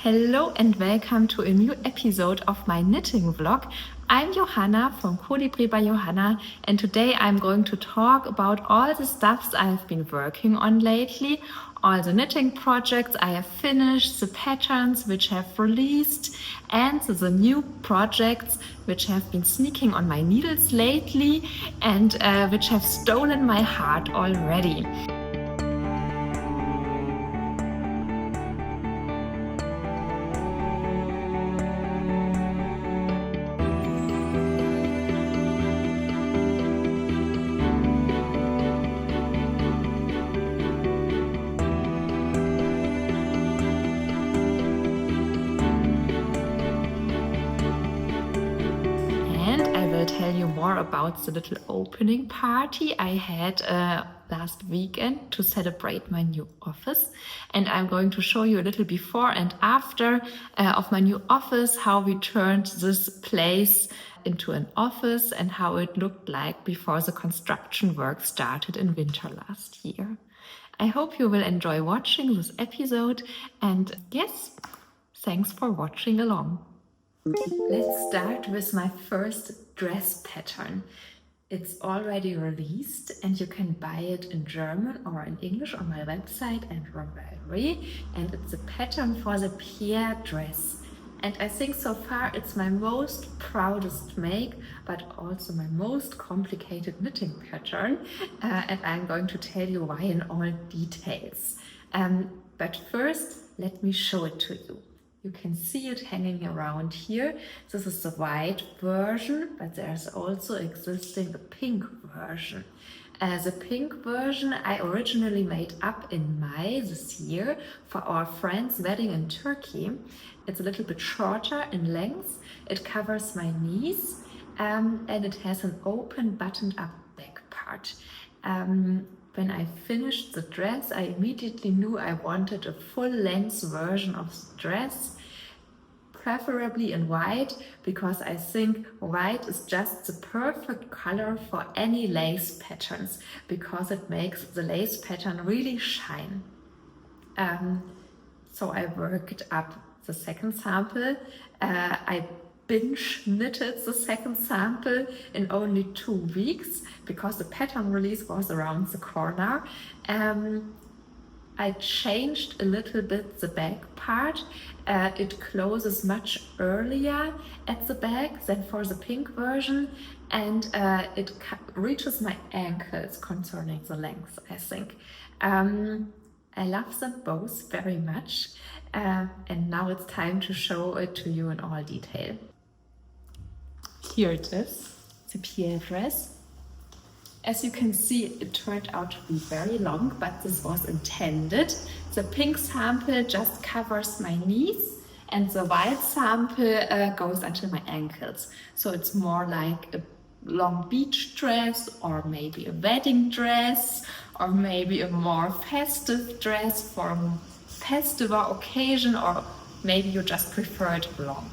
Hello and welcome to a new episode of my knitting vlog. I'm Johanna from Colibri by Johanna, and today I'm going to talk about all the stuffs I've been working on lately, all the knitting projects I have finished, the patterns which have released, and the new projects which have been sneaking on my needles lately and which have stolen my heart already. Tell you more about the little opening party I had last weekend to celebrate my new office, and I'm going to show you a little before and after of my new office, how we turned this place into an office and how it looked like before the construction work started in winter last year. I hope you will enjoy watching this episode, and yes, thanks for watching along. Let's start with my first dress pattern. It's already released and you can buy it in German or in English on my website and Ravelry, and it's a pattern for the Pierre Dress. And I think so far it's my most proudest make, but also my most complicated knitting pattern, and I'm going to tell you why in all details. But first, let me show it to you. You can see it hanging around here. This is the white version, but there's also existing the pink version. The pink version I originally made up in May this year for our friend's wedding in Turkey. It's a little bit shorter in length. It covers my knees and it has an open buttoned up back part. When I finished the dress, I immediately knew I wanted a full-length version of the dress, preferably in white, because I think white is just the perfect color for any lace patterns, because it makes the lace pattern really shine. So I worked up the second sample. I binge knitted the second sample in only 2 weeks because the pattern release was around the corner. I changed a little bit the back part. It closes much earlier at the back than for the pink version, and it reaches my ankles concerning the length, I think. I love them both very much, and now it's time to show it to you in all detail. Here it is, the Pierre dress. As you can see, it turned out to be very long, but this was intended. The pink sample just covers my knees and the white sample goes until my ankles. So it's more like a long beach dress, or maybe a wedding dress, or maybe a more festive dress for a festive occasion, or maybe you just prefer it long.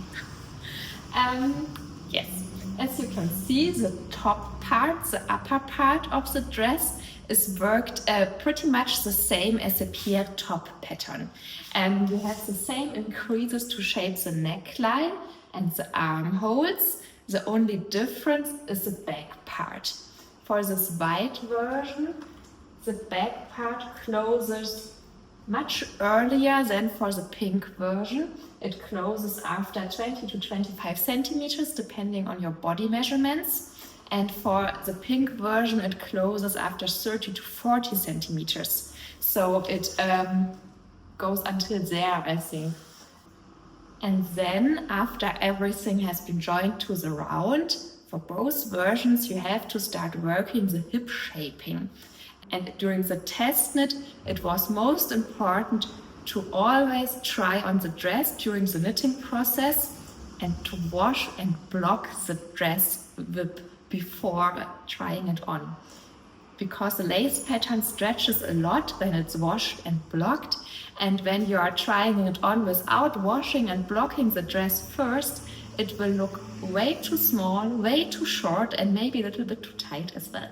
Yes. As you can see, the top part, the upper part of the dress is worked pretty much the same as the Pierre top pattern. You have the same increases to shape the neckline and the armholes. The only difference is the back part. For this white version, the back part closes much earlier than for the pink version. It closes after 20 to 25 centimeters, depending on your body measurements. And for the pink version, it closes after 30 to 40 centimeters. So it goes until there, I think. And then after everything has been joined to the round, for both versions, you have to start working the hip shaping. And during the test knit, it was most important to always try on the dress during the knitting process and to wash and block the dress whip before trying it on. Because the lace pattern stretches a lot when it's washed and blocked, and when you are trying it on without washing and blocking the dress first, it will look way too small, way too short, and maybe a little bit too tight as well.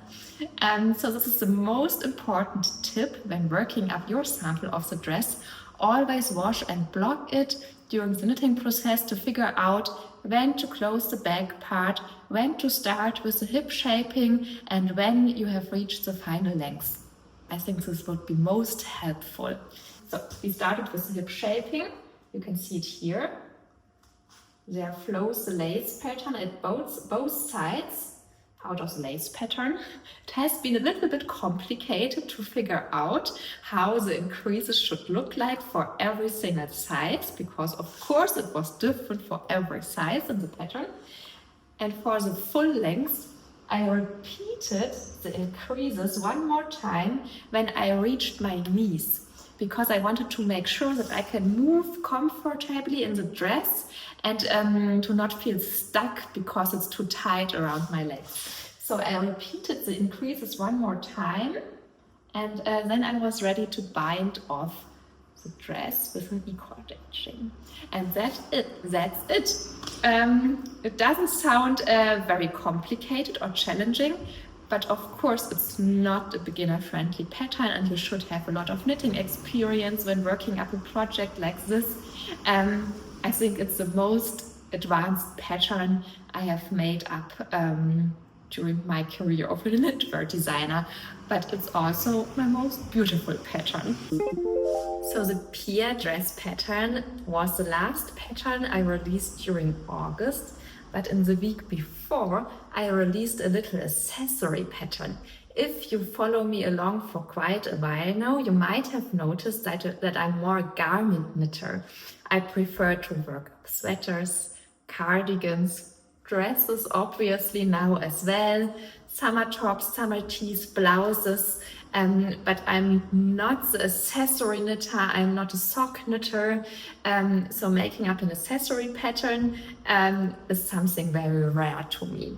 So this is the most important tip when working up your sample of the dress. always wash and block it during the knitting process to figure out when to close the back part, when to start with the hip shaping, and when you have reached the final length. I think this would be most helpful. So we started with the hip shaping. You can see it here. There flows the lace pattern at both sides out of the lace pattern. It has been a little bit complicated to figure out how the increases should look like for every single size, because of course it was different for every size in the pattern. And for the full length, I repeated the increases one more time when I reached my knees, because I wanted to make sure that I can move comfortably in the dress and to not feel stuck because it's too tight around my legs. So I repeated the increases one more time, and then I was ready to bind off the dress with an e-cord edging. And that's it. It doesn't sound very complicated or challenging, but of course it's not a beginner-friendly pattern, and you should have a lot of knitting experience when working up a project like this. I think it's the most advanced pattern I have made up during my career of a knitwear designer, but it's also my most beautiful pattern. So the Pierre Dress pattern was the last pattern I released during August, but in the week before I released a little accessory pattern. If you follow me along for quite a while now, you might have noticed that I'm more a garment knitter. I prefer to work up sweaters, cardigans, dresses obviously now as well, summer tops, summer tees, blouses, but I'm not the accessory knitter, I'm not a sock knitter, so making up an accessory pattern is something very rare to me.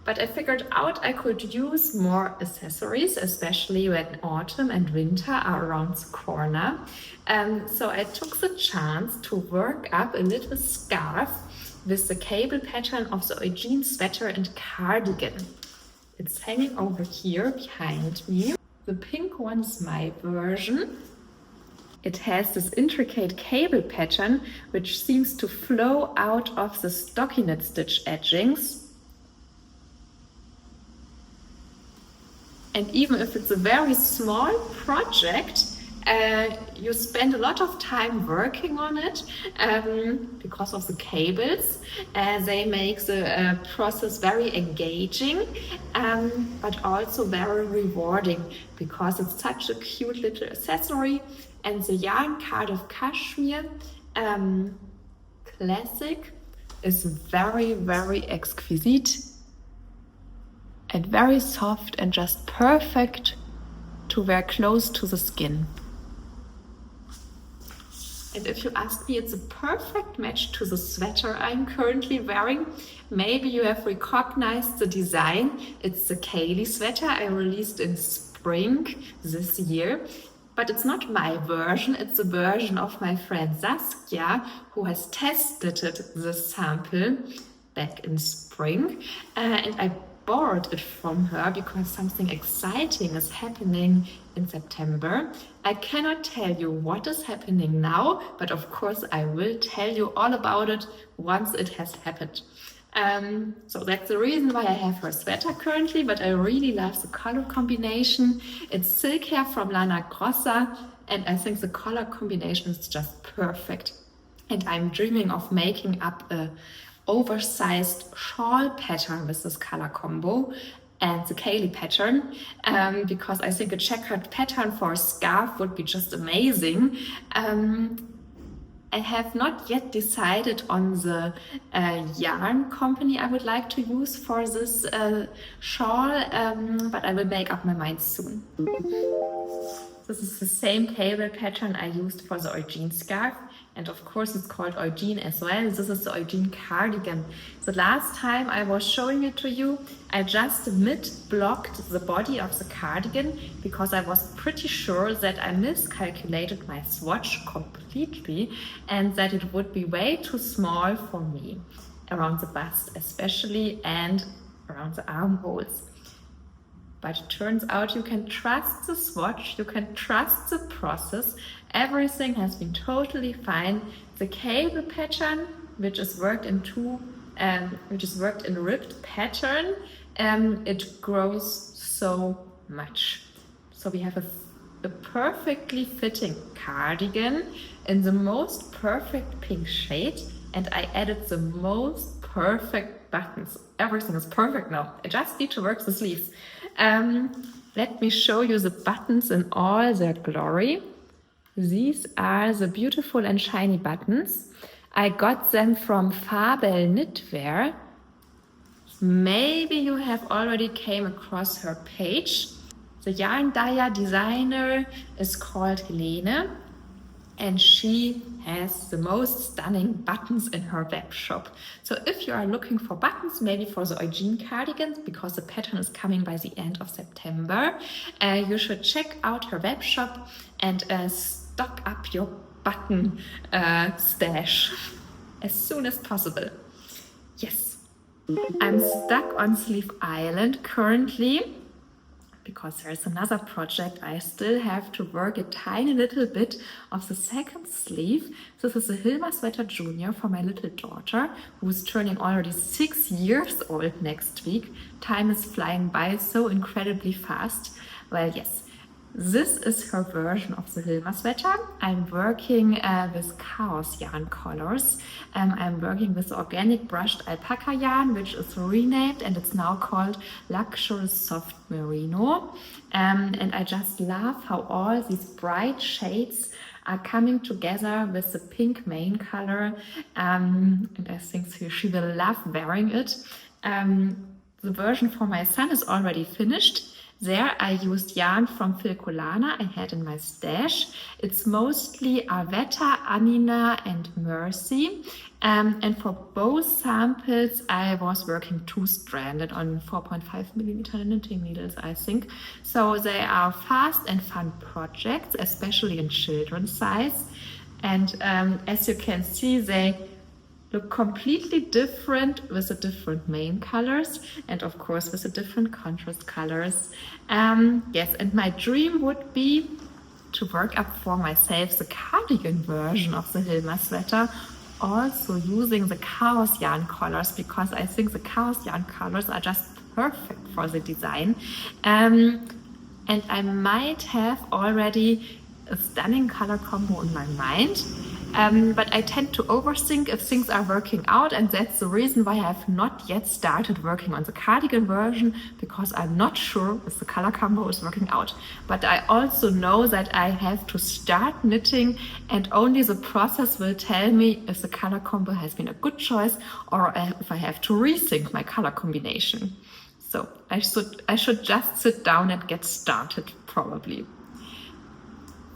But I figured out I could use more accessories, especially when autumn and winter are around the corner. So I took the chance to work up a little scarf with the cable pattern of the Eugene Sweater and Cardigan. It's hanging over here behind me. The pink one is my version. It has this intricate cable pattern which seems to flow out of the stockinette stitch edgings. And even if it's a very small project, you spend a lot of time working on it because of the cables. They make the process very engaging, but also very rewarding because it's such a cute little accessory. And the yarn Cardiff Cashmere Classic is very, very exquisite and very soft and just perfect to wear close to the skin. And if you ask me, it's a perfect match to the sweater I'm currently wearing. Maybe you have recognized the design. It's the Kaos sweater I released in spring this year. But it's not my version, it's the version of my friend Saskia, who has tested this sample back in spring. And I borrowed it from her because something exciting is happening in September. I cannot tell you what is happening now, but of course I will tell you all about it once it has happened. So that's the reason why I have her sweater currently, but I really love the color combination. It's silk hair from Lana Grossa, and I think the color combination is just perfect. And I'm dreaming of making up a oversized shawl pattern with this color combo and the Kaos pattern, because I think a checkered pattern for a scarf would be just amazing. I have not yet decided on the yarn company I would like to use for this shawl, but I will make up my mind soon. This is the same cable pattern I used for the Eugene scarf, and of course it's called Eugene as well. This is the Eugene Cardigan. The last time I was showing it to you, I just mid-blocked the body of the cardigan because I was pretty sure that I miscalculated my swatch completely and that it would be way too small for me, around the bust especially and around the armholes. But it turns out you can trust the swatch, you can trust the process. Everything has been totally fine. The cable pattern, which is worked in ribbed pattern, it grows so much. So we have a perfectly fitting cardigan in the most perfect pink shade, and I added the most perfect buttons. Everything is perfect now. I just need to work the sleeves. Let me show you the buttons in all their glory. These are the beautiful and shiny buttons. I got them from Fabel Knitwear. Maybe you have already came across her page. The yarn dyer designer is called Helene, and she has the most stunning buttons in her web shop. So if you are looking for buttons, maybe for the Eugene Cardigan, because the pattern is coming by the end of September, you should check out her web shop and stock up your button stash as soon as possible. Yes, I'm stuck on Sleeve Island currently, because there's another project. I still have to work a tiny little bit of the second sleeve. This is a Hilma Sweater Junior for my little daughter, who's turning already 6 years old next week. Time is flying by so incredibly fast. Well, yes, this is her version of the Hilma sweater. I'm working with Kaos Yarn colors. I'm working with organic brushed alpaca yarn, which is renamed, and it's now called Luxurious Soft Merino. And I just love how all these bright shades are coming together with the pink main color. And I think she will love wearing it. The version for my son is already finished. There I used yarn from Filcolana I had in my stash. It's mostly Arvetta, Anina and Mercy. And for both samples I was working 2-stranded on 4.5mm knitting needles, I think. So they are fast and fun projects, especially in children's size. And as you can see, they look completely different with the different main colors, and of course with the different contrast colors. Yes, and my dream would be to work up for myself the cardigan version of the Hilma sweater, also using the Kaos Yarn colors, because I think the Kaos Yarn colors are just perfect for the design. And I might have already a stunning color combo in my mind. But I tend to overthink if things are working out, and that's the reason why I have not yet started working on the cardigan version, because I'm not sure if the color combo is working out. But I also know that I have to start knitting, and only the process will tell me if the color combo has been a good choice or if I have to rethink my color combination. So I should just sit down and get started, probably.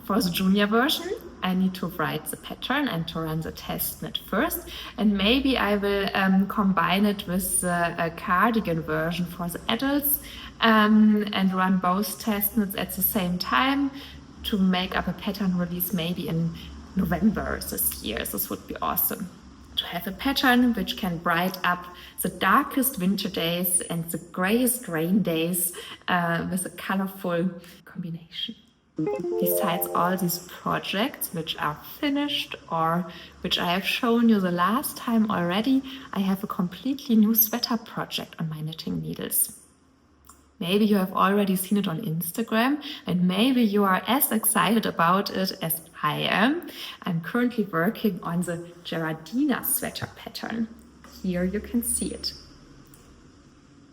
For the junior version, I need to write the pattern and to run the test knit first, and maybe I will combine it with the cardigan version for the adults and run both test knits at the same time to make up a pattern release maybe in November this year. This would be awesome to have a pattern which can bright up the darkest winter days and the grayest rain days with a colorful combination. Besides all these projects which are finished or which I have shown you the last time already, I have a completely new sweater project on my knitting needles. Maybe you have already seen it on Instagram, and maybe you are as excited about it as I am. I'm currently working on the Gerardina Sweater pattern. Here you can see it.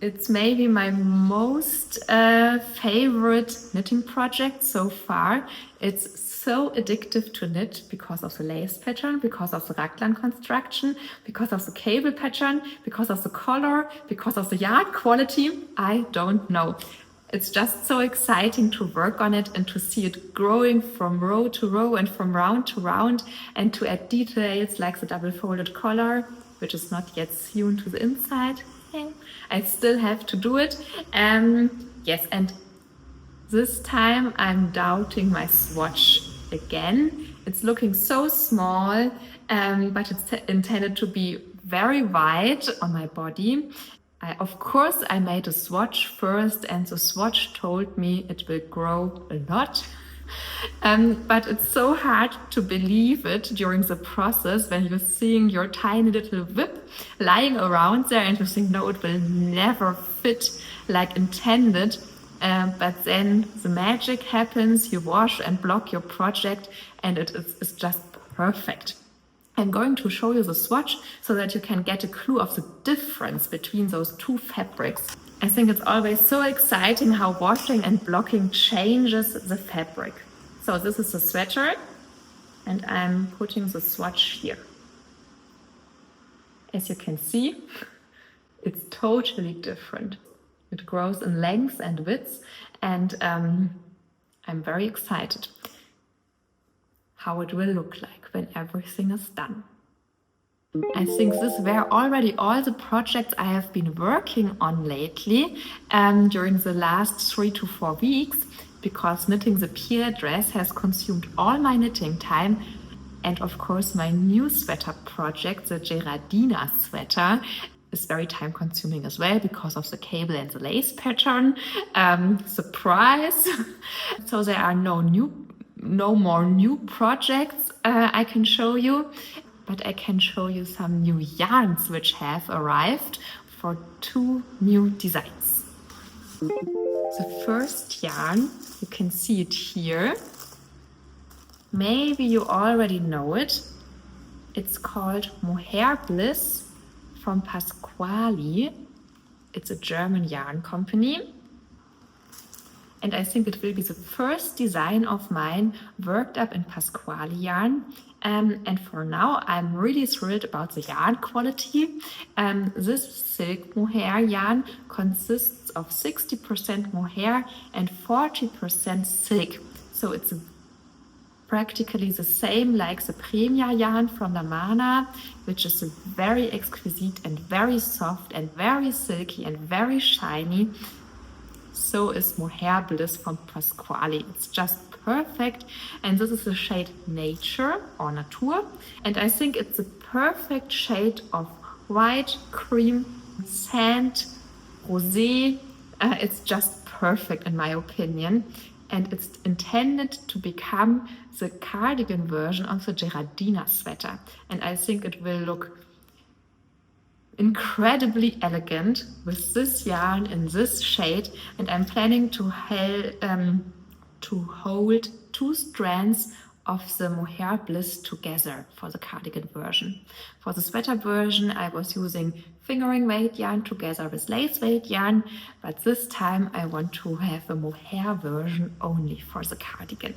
It's maybe my most favorite knitting project so far. It's so addictive to knit because of the lace pattern, because of the raglan construction, because of the cable pattern, because of the color, because of the yarn quality. I don't know. It's just so exciting to work on it and to see it growing from row to row and from round to round, and to add details like the double folded collar, which is not yet sewn to the inside. I still have to do it. Yes, and this time I'm doubting my swatch again. It's looking so small, but it's intended to be very wide on my body. Of course, I made a swatch first, and the swatch told me it will grow a lot. But it's so hard to believe it during the process when you're seeing your tiny little whip lying around there and you think, no, it will never fit like intended. But then the magic happens, you wash and block your project, and it's just perfect. I'm going to show you the swatch so that you can get a clue of the difference between those two fabrics. I think it's always so exciting how washing and blocking changes the fabric. So this is the sweater, and I'm putting the swatch here. As you can see, it's totally different. It grows in length and width, and I'm very excited how it will look like when everything is done. I think these were already all the projects I have been working on lately during the last 3 to 4 weeks, because knitting the Pierre dress has consumed all my knitting time, and of course my new sweater project, the Gerardina Sweater, is very time consuming as well because of the cable and the lace pattern. Surprise! So there are no more new projects I can show you, but I can show you some new yarns which have arrived for 2 new designs. The first yarn, you can see it here. Maybe you already know it. It's called Mohair Bliss from Pascuali. It's a German yarn company. And I think it will be the first design of mine worked up in Pascuali yarn. And for now, I'm really thrilled about the yarn quality. This silk mohair yarn consists of 60% mohair and 40% silk. So it's practically the same like the Premier yarn from La Mana, which is very exquisite and very soft and very silky and very shiny. So is Mohair Bliss from Pascuali. It's just perfect, and this is the shade Nature or Natur, and I think it's the perfect shade of white, cream, sand, rosé. It's just perfect in my opinion, and it's intended to become the cardigan version of the Gerardina sweater, and I think it will look incredibly elegant with this yarn in this shade. And I'm planning to hold 2 strands of the Mohair Bliss together for the cardigan version. For the sweater version, I was using fingering weight yarn together with lace weight yarn, but this time I want to have a mohair version only for the cardigan.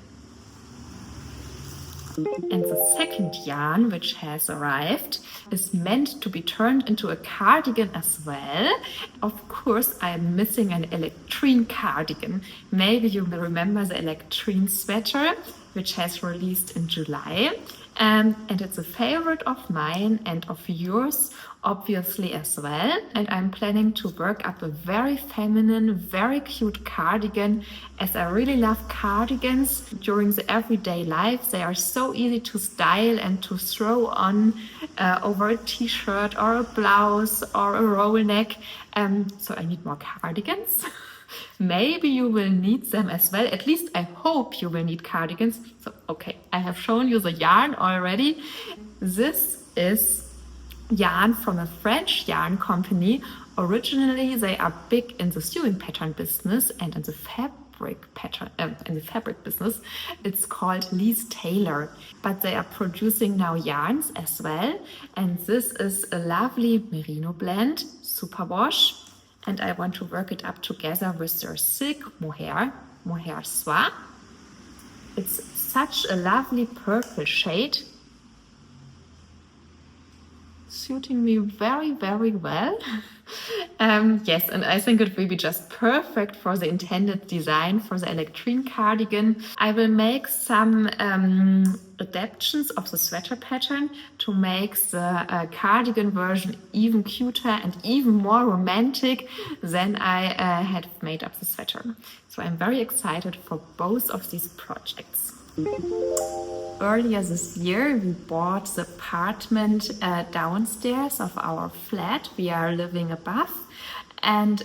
And the second yarn, which has arrived, is meant to be turned into a cardigan as well. Of course, I'm missing an Electrine Cardigan. Maybe you will remember the Electrine Sweater, which has released in July. And it's a favorite of mine and of yours, obviously, as well. And I'm planning to work up a very feminine, very cute cardigan, as I really love cardigans during the everyday life. They are so easy to style and to throw on over a t-shirt or a blouse or a roll neck. So I need more cardigans. Maybe you will need them as well. At least I hope you will need cardigans. So, okay, I have shown you the yarn already. This is yarn from a French yarn company. Originally, they are big in the sewing pattern business and in the fabric business. It's called Lise Tailor, but they are producing now yarns as well. And this is a lovely merino blend, superwash. And I want to work it up together with their silk mohair soie. It's such a lovely purple shade, suiting me very, very well. Yes, and I think it will be just perfect for the intended design for the Electrine Cardigan. I will make some adaptations of the sweater pattern to make the cardigan version even cuter and even more romantic than I had made up the sweater. So I'm very excited for both of these projects. Earlier this year, we bought the apartment downstairs of our flat. We are living above. And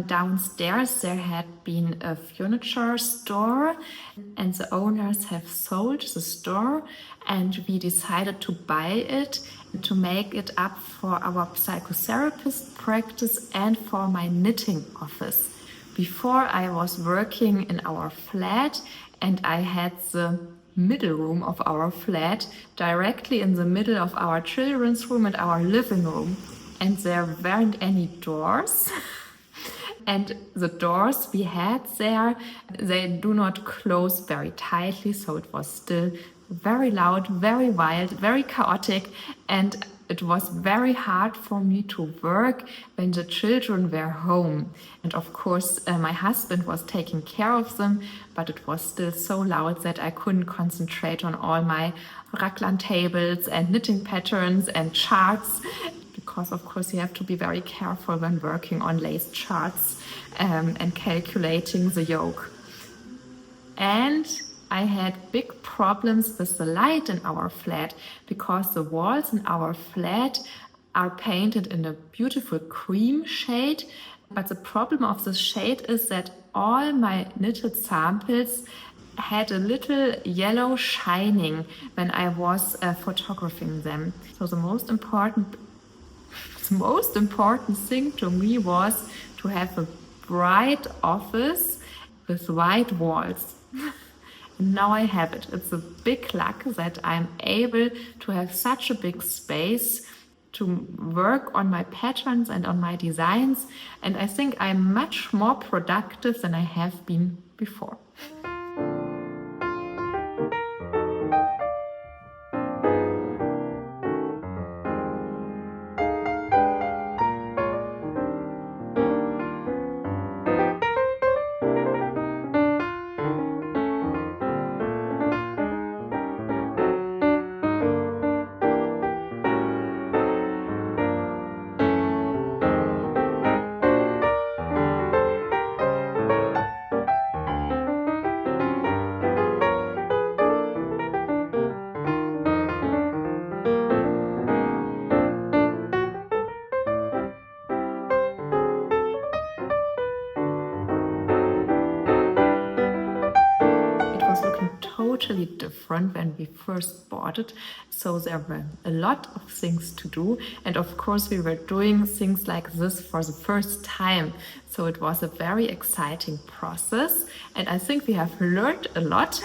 downstairs there had been a furniture store, and the owners have sold the store, and we decided to buy it to make it up for our psychotherapist practice and for my knitting office. Before, I was working in our flat, and I had the middle room of our flat directly in the middle of our children's room and our living room, and there weren't any doors. And the doors we had there, they do not close very tightly, so it was still very loud, very wild, very chaotic, and it was very hard for me to work when the children were home. And of course, my husband was taking care of them, but it was still so loud that I couldn't concentrate on all my raglan tables and knitting patterns and charts, because of course you have to be very careful when working on lace charts and calculating the yoke. And I had big problems with the light in our flat, because the walls in our flat are painted in a beautiful cream shade. But the problem of this shade is that all my knitted samples had a little yellow shining when I was photographing them. So the most important thing to me was to have a bright office with white walls. And now I have it. It's a big luck that I'm able to have such a big space to work on my patterns and on my designs. And I think I'm much more productive than I have been before. Totally different when we first bought it, so there were a lot of things to do, and of course we were doing things like this for the first time, so it was a very exciting process, and I think we have learned a lot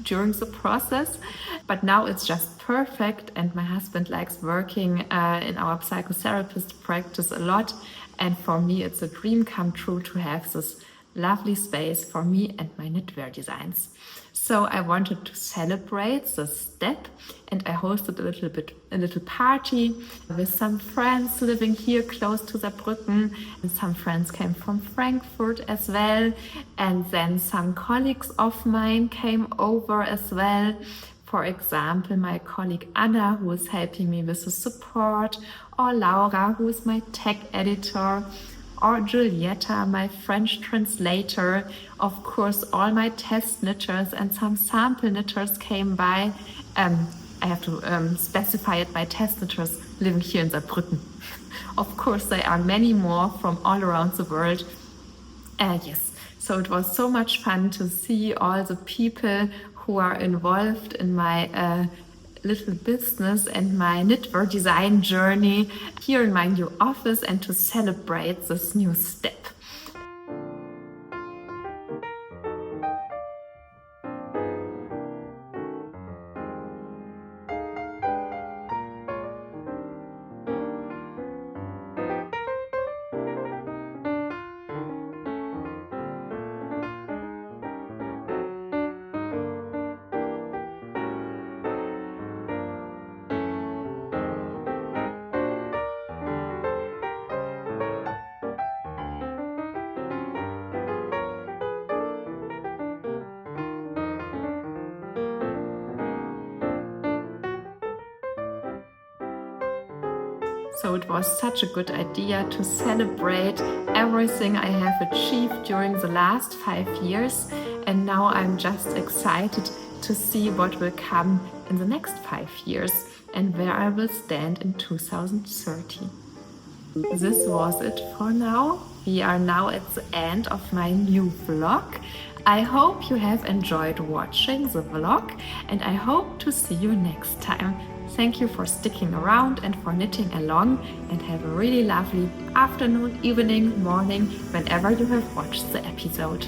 during the process, but now it's just perfect, and my husband likes working in our psychotherapist practice a lot, and for me it's a dream come true to have this lovely space for me and my knitwear designs. So I wanted to celebrate this step, and I hosted a little party with some friends living here close to Saarbrücken, and some friends came from Frankfurt as well, and then some colleagues of mine came over as well. For example, my colleague Anna, who is helping me with the support, or Laura, who is my tech editor, or Giulietta, my French translator. Of course, all my test knitters and some sample knitters came by. I have to specify it by test knitters living here in Saarbrücken. Of course, there are many more from all around the world. Yes, so it was so much fun to see all the people who are involved in my little business and my knitwear design journey here in my new office, and to celebrate this new step. So it was such a good idea to celebrate everything I have achieved during the last 5 years. And now I'm just excited to see what will come in the next 5 years and where I will stand in 2030. This was it for now. We are now at the end of my new vlog. I hope you have enjoyed watching the vlog and I hope to see you next time. Thank you for sticking around and for knitting along, and have a really lovely afternoon, evening, morning, whenever you have watched the episode.